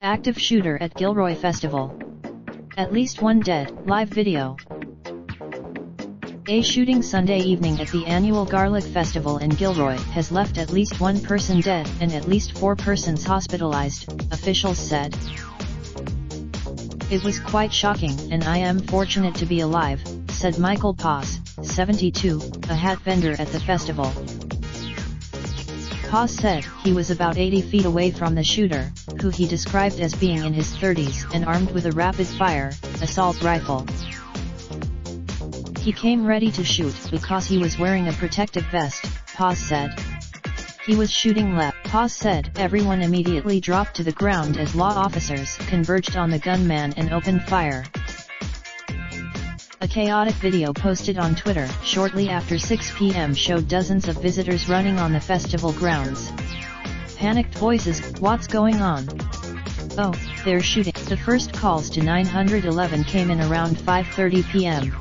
Active shooter at Gilroy Festival. At least one dead. Live video. A shooting Sunday evening at the annual Garlic Festival in Gilroy has left at least one person dead and at least 4 persons hospitalized, officials said. It was quite shocking and I am fortunate to be alive, said Michael Paz, 72, a hat vendor at the festival. Paz said he was about 80 feet away from the shooter, who he described as being in his 30s and armed with a rapid-fire assault rifle. He came ready to shoot because he was wearing a protective vest, Paz said. He was shooting left. Paz said everyone immediately dropped to the ground as law officers converged on the gunman and opened fire. A chaotic video posted on Twitter shortly after 6 p.m. showed dozens of visitors running on the festival grounds. Panicked voices, "What's going on? Oh, they're shooting." The first calls to 911 came in around 5:30 p.m.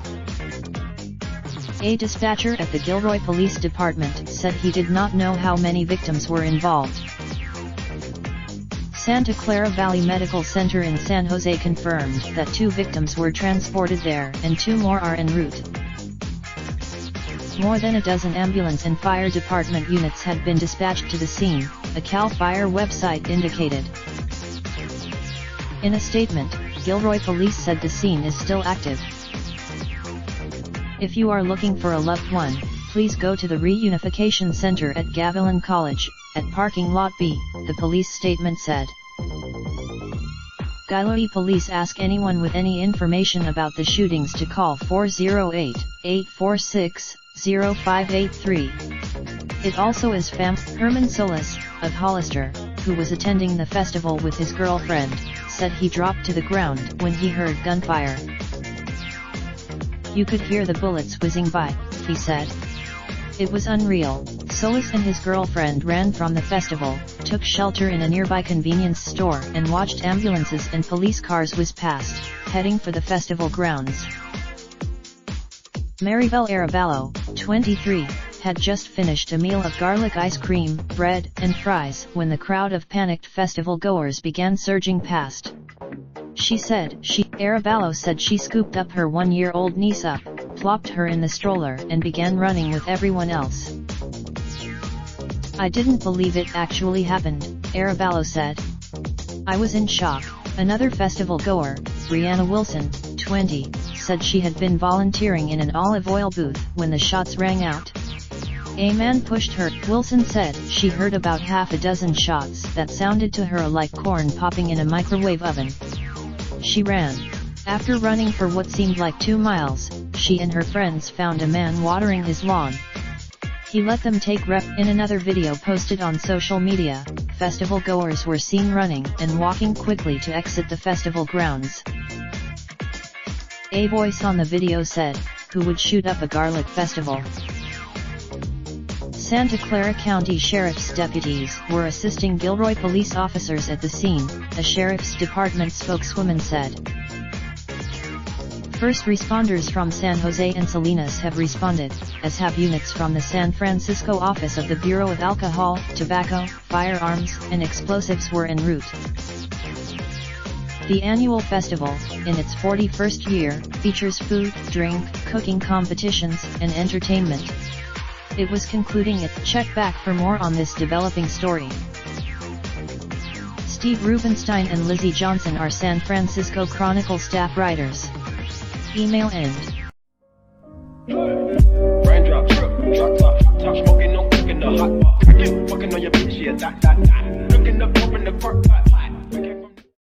A dispatcher at the Gilroy Police Department said he did not know how many victims were involved. Santa Clara Valley Medical Center in San Jose confirmed that 2 victims were transported there and 2 more are en route. More than a dozen ambulance and fire department units had been dispatched to the scene, a CAL FIRE website indicated. In a statement, Gilroy Police said the scene is still active. If you are looking for a loved one, please go to the Reunification Center at Gavilan College, at Parking Lot B, the police statement said. Gilroy Police ask anyone with any information about the shootings to call 408-846-0583. It also is Herman Solis, of Hollister, who was attending the festival with his girlfriend, said he dropped to the ground when he heard gunfire. You could hear the bullets whizzing by, he said. It was unreal. Solis and his girlfriend ran from the festival, took shelter in a nearby convenience store and watched ambulances and police cars whiz past, heading for the festival grounds. Maribel Arevalo, 23, had just finished a meal of garlic ice cream, bread, and fries when the crowd of panicked festival goers began surging past. Arevalo said she scooped up her 1-year-old niece up, plopped her in the stroller and began running with everyone else. I didn't believe it actually happened, Arevalo said. I was in shock. Another festival goer, Brianna Wilson, 20, said she had been volunteering in an olive oil booth when the shots rang out. A man pushed her. Wilson said she heard about half a dozen shots that sounded to her like corn popping in a microwave oven. She ran. After running for what seemed like 2 miles, she and her friends found a man watering his lawn. He let them take rep. In another video posted on social media, festival goers were seen running and walking quickly to exit the festival grounds. A voice on the video said, "Who would shoot up a garlic festival?" Santa Clara County Sheriff's deputies were assisting Gilroy police officers at the scene, a Sheriff's Department spokeswoman said. First responders from San Jose and Salinas have responded, as have units from the San Francisco office of the Bureau of Alcohol, Tobacco, Firearms, and Explosives were en route. The annual festival, in its 41st year, features food, drink, cooking competitions, and entertainment. It was concluding its check back for more on this developing story. Steve Rubenstein and Lizzie Johnson are San Francisco Chronicle staff writers. Email end. Raindrop, drop top, smoking, no cooking the hot pot. Fucking on your bitch, yeah, that. Looking up, open the park pot.